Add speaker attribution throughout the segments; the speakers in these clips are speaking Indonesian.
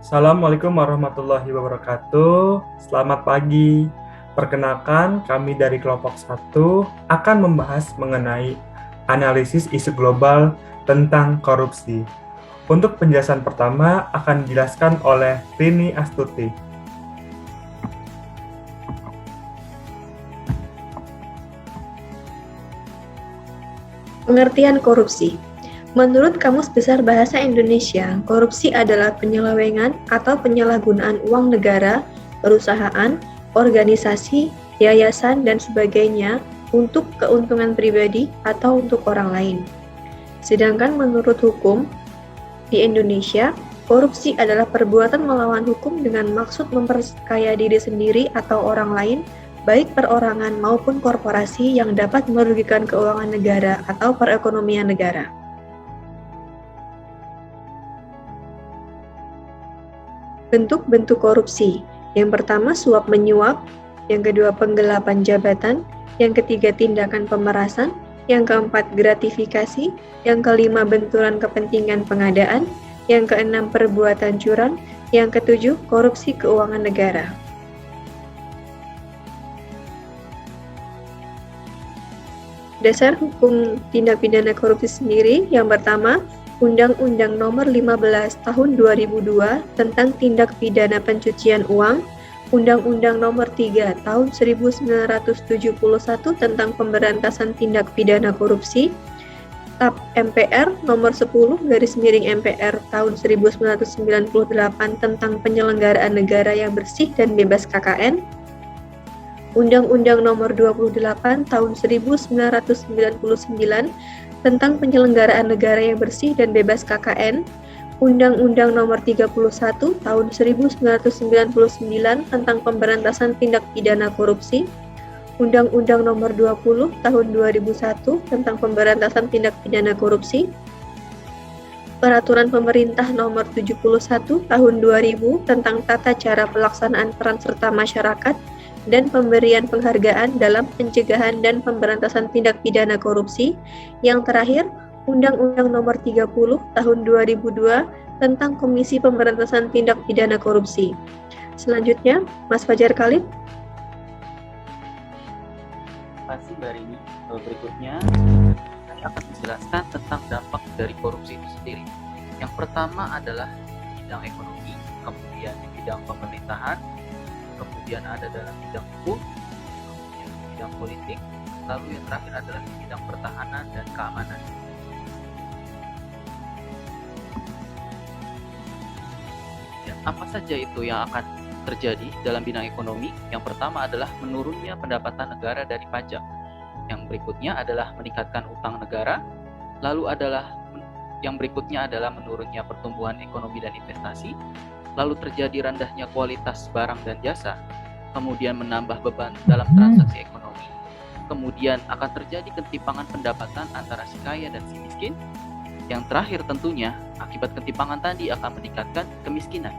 Speaker 1: Assalamualaikum warahmatullahi wabarakatuh. Selamat pagi. Perkenalkan, kami dari kelompok 1 akan membahas mengenai analisis isu global tentang korupsi. Untuk penjelasan pertama akan dijelaskan oleh Rini Astuti.
Speaker 2: Pengertian korupsi. Menurut Kamus Besar Bahasa Indonesia, korupsi adalah penyelewengan atau penyalahgunaan uang negara, perusahaan, organisasi, yayasan, dan sebagainya untuk keuntungan pribadi atau untuk orang lain. Sedangkan menurut hukum, di Indonesia, korupsi adalah perbuatan melawan hukum dengan maksud memperkaya diri sendiri atau orang lain, baik perorangan maupun korporasi yang dapat merugikan keuangan negara atau perekonomian negara. Bentuk-bentuk korupsi. Yang pertama, suap menyuap. Yang kedua, penggelapan jabatan. Yang ketiga, tindakan pemerasan. Yang keempat, gratifikasi. Yang kelima, benturan kepentingan pengadaan. Yang keenam, perbuatan curang. Yang ketujuh, korupsi keuangan negara. Dasar hukum tindak pidana korupsi sendiri, yang pertama, Undang-Undang Nomor 15 Tahun 2002 tentang Tindak Pidana Pencucian Uang, Undang-Undang Nomor 3 Tahun 1971 tentang Pemberantasan Tindak Pidana Korupsi, TAP MPR Nomor 10/MPR Tahun 1998 tentang Penyelenggaraan Negara yang Bersih dan Bebas KKN, Undang-Undang Nomor 28 Tahun 1999 tentang Penyelenggaraan Negara yang Bersih dan Bebas KKN, Undang-Undang Nomor 31 Tahun 1999 tentang Pemberantasan Tindak Pidana Korupsi, Undang-Undang Nomor 20 Tahun 2001 tentang Pemberantasan Tindak Pidana Korupsi, Peraturan Pemerintah Nomor 71 Tahun 2000 tentang Tata Cara Pelaksanaan Peran Serta Masyarakat dan pemberian penghargaan dalam pencegahan dan pemberantasan tindak pidana korupsi. Yang terakhir, Undang-Undang Nomor 30 Tahun 2002 tentang Komisi Pemberantasan Tindak Pidana Korupsi. Selanjutnya, Mas Fajar Khalid.
Speaker 3: Terima kasih Mbak Rini. Berikutnya, saya akan menjelaskan tentang dampak dari korupsi itu sendiri. Yang pertama adalah di bidang ekonomi, kemudian di bidang pemerintahan, kemudian ada dalam bidang hukum, kemudian di bidang politik, lalu yang terakhir adalah di bidang pertahanan dan keamanan. Ya, apa saja itu yang akan terjadi dalam bidang ekonomi? Yang pertama adalah menurunnya pendapatan negara dari pajak. Yang berikutnya adalah meningkatkan utang negara. Lalu yang berikutnya adalah menurunnya pertumbuhan ekonomi dan investasi. Lalu terjadi rendahnya kualitas barang dan jasa, kemudian menambah beban dalam transaksi ekonomi, kemudian akan terjadi ketimpangan pendapatan antara si kaya dan si miskin. Yang terakhir tentunya, akibat ketimpangan tadi akan meningkatkan kemiskinan.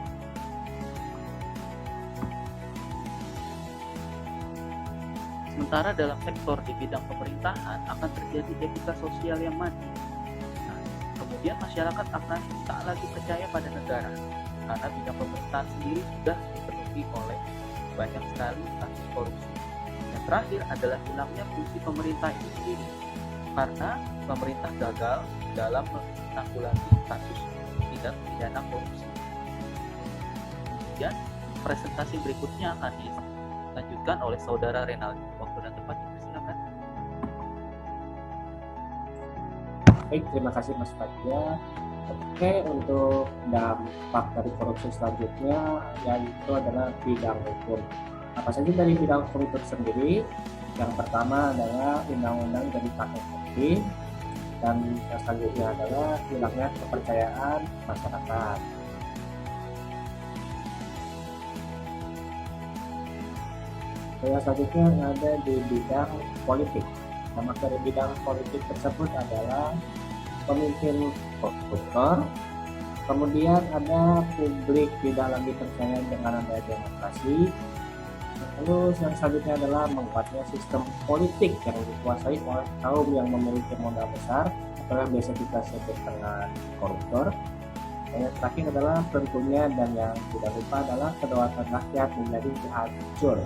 Speaker 3: Sementara dalam sektor di bidang pemerintahan akan terjadi etika sosial yang mati. Nah, kemudian masyarakat akan tak lagi percaya pada negara, karena bidang pemerintahan sendiri sudah dipenuhi oleh banyak sekali kasus korupsi. Yang terakhir adalah hilangnya fungsi pemerintah itu sendiri, karena pemerintah gagal dalam menanggulangi kasus tindak pidana korupsi. Kemudian presentasi berikutnya akan dilanjutkan oleh Saudara Renaldi. Waktu dan tempat dipersilakan.
Speaker 4: Baik, terima kasih Mas Fajar. Oke, untuk dampak dari korupsi selanjutnya yaitu adalah bidang hukum. Apa saja dari bidang hukum itu sendiri? Yang pertama adalah undang-undang jadi pakai kopi, dan yang selanjutnya adalah hilangnya kepercayaan masyarakat. Yang selanjutnya ada di bidang politik. Dampak dari bidang politik tersebut adalah pemimpin koruptor, kemudian ada publik tidak lagi percaya dengan adanya demokrasi, lalu yang selanjutnya adalah menguatnya sistem politik yang dikuasai oleh kaum yang memiliki modal besar atau yang biasa kita sebut dengan koruptor. Dan yang terakhir adalah tentunya dan yang tidak lupa adalah kedaulatan rakyat menjadi hancur.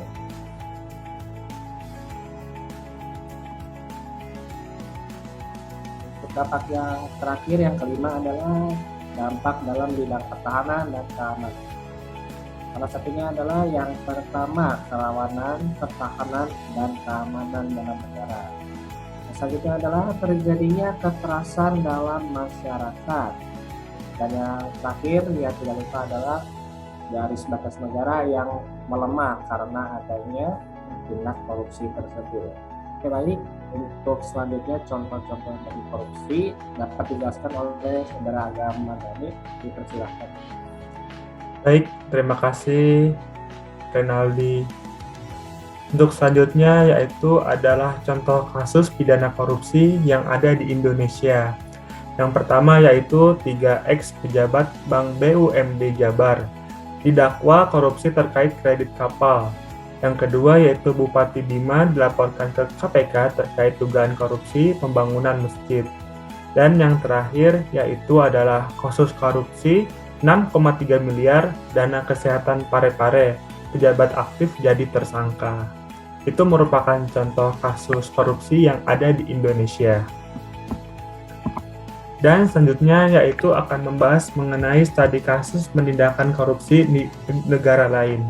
Speaker 4: Untuk dampak yang terakhir, yang kelima adalah dampak dalam bidang pertahanan dan keamanan. Salah satunya adalah yang pertama, kerawanan, pertahanan, dan keamanan dalam negara. Yang selanjutnya adalah terjadinya kekerasan dalam masyarakat. Dan yang terakhir, yang tidak lupa adalah garis batas negara yang melemah karena adanya tindak korupsi tersebut. Oke, baik. Untuk selanjutnya contoh-contoh dari korupsi dapat dijelaskan oleh Saudara Agam Madani. Dipersilakan.
Speaker 1: Baik, terima kasih Renaldi. Untuk selanjutnya yaitu adalah contoh kasus pidana korupsi yang ada di Indonesia. Yang pertama yaitu 3 ex-pejabat Bank BUMD Jabar didakwa korupsi terkait kredit kapal. Yang kedua yaitu Bupati Bima dilaporkan ke KPK terkait dugaan korupsi pembangunan masjid. Dan yang terakhir yaitu adalah kasus korupsi 6,3 miliar dana kesehatan Parepare, pejabat aktif jadi tersangka. Itu merupakan contoh kasus korupsi yang ada di Indonesia. Dan selanjutnya yaitu akan membahas mengenai studi kasus penindakan korupsi di negara lain.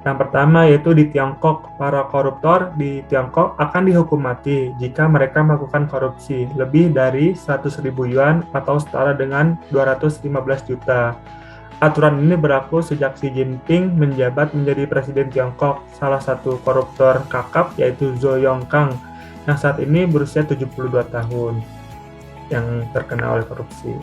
Speaker 1: Yang pertama yaitu di Tiongkok, para koruptor di Tiongkok akan dihukum mati jika mereka melakukan korupsi lebih dari 100.000 yuan atau setara dengan 215 juta. Aturan ini berlaku sejak Xi Jinping menjabat menjadi Presiden Tiongkok. Salah satu koruptor kakap yaitu Zhou Yongkang yang saat ini berusia 72 tahun yang terkena oleh korupsi.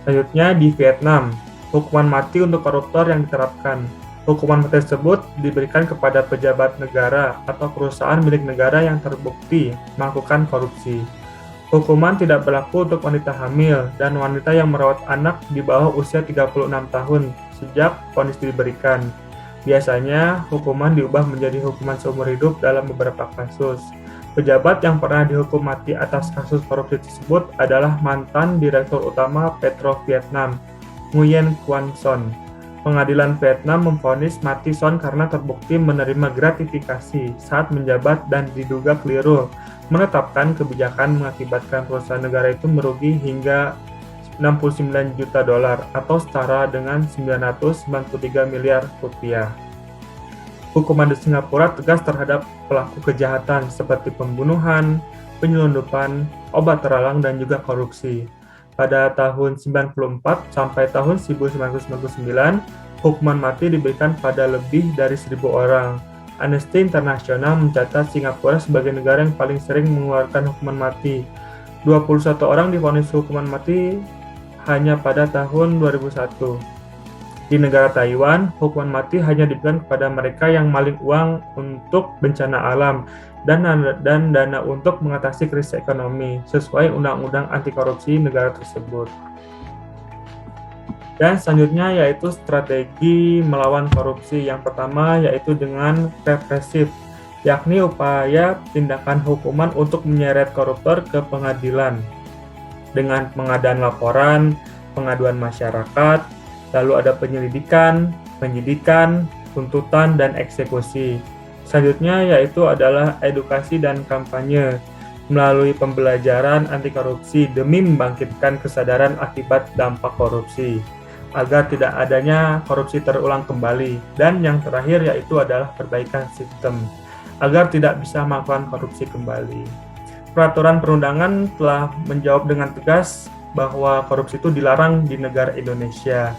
Speaker 1: Selanjutnya di Vietnam, hukuman mati untuk koruptor yang diterapkan. Hukuman mati tersebut diberikan kepada pejabat negara atau perusahaan milik negara yang terbukti melakukan korupsi. Hukuman tidak berlaku untuk wanita hamil dan wanita yang merawat anak di bawah usia 36 tahun sejak vonis diberikan. Biasanya, hukuman diubah menjadi hukuman seumur hidup dalam beberapa kasus. Pejabat yang pernah dihukum mati atas kasus korupsi tersebut adalah mantan Direktur Utama Petro Vietnam, Nguyen Quan Son. Pengadilan Vietnam memvonis mati Son karena terbukti menerima gratifikasi saat menjabat dan diduga keliru menetapkan kebijakan mengakibatkan perusahaan negara itu merugi hingga 69 juta dolar atau setara dengan 993 miliar rupiah. Hukuman di Singapura tegas terhadap pelaku kejahatan seperti pembunuhan, penyelundupan, obat terlarang, dan juga korupsi. Pada tahun 94 sampai tahun 1999, hukuman mati diberikan pada lebih dari 1.000 orang. Amnesty International mencatat Singapura sebagai negara yang paling sering mengeluarkan hukuman mati. 21 orang divonis hukuman mati hanya pada tahun 2001. Di negara Taiwan, hukuman mati hanya diberikan kepada mereka yang maling uang untuk bencana alam dan dana untuk mengatasi krisis ekonomi sesuai undang-undang anti korupsi negara tersebut. Dan selanjutnya yaitu strategi melawan korupsi. Yang pertama yaitu dengan represif, yakni upaya tindakan hukuman untuk menyeret koruptor ke pengadilan dengan pengadaan laporan, pengaduan masyarakat, lalu ada penyelidikan, penyidikan, tuntutan, dan eksekusi. Selanjutnya yaitu adalah edukasi dan kampanye melalui pembelajaran anti korupsi demi membangkitkan kesadaran akibat dampak korupsi agar tidak adanya korupsi terulang kembali. Dan yang terakhir yaitu adalah perbaikan sistem agar tidak bisa melakukan korupsi kembali. Peraturan perundangan telah menjawab dengan tegas bahwa korupsi itu dilarang di negara Indonesia.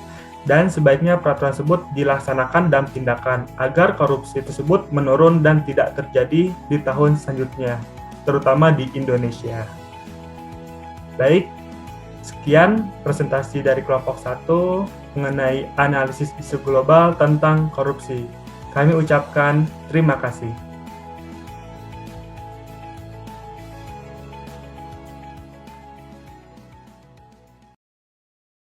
Speaker 1: Dan sebaiknya peraturan tersebut dilaksanakan dalam tindakan agar korupsi tersebut menurun dan tidak terjadi di tahun selanjutnya, terutama di Indonesia. Baik, sekian presentasi dari kelompok 1 mengenai analisis isu global tentang korupsi. Kami ucapkan terima kasih.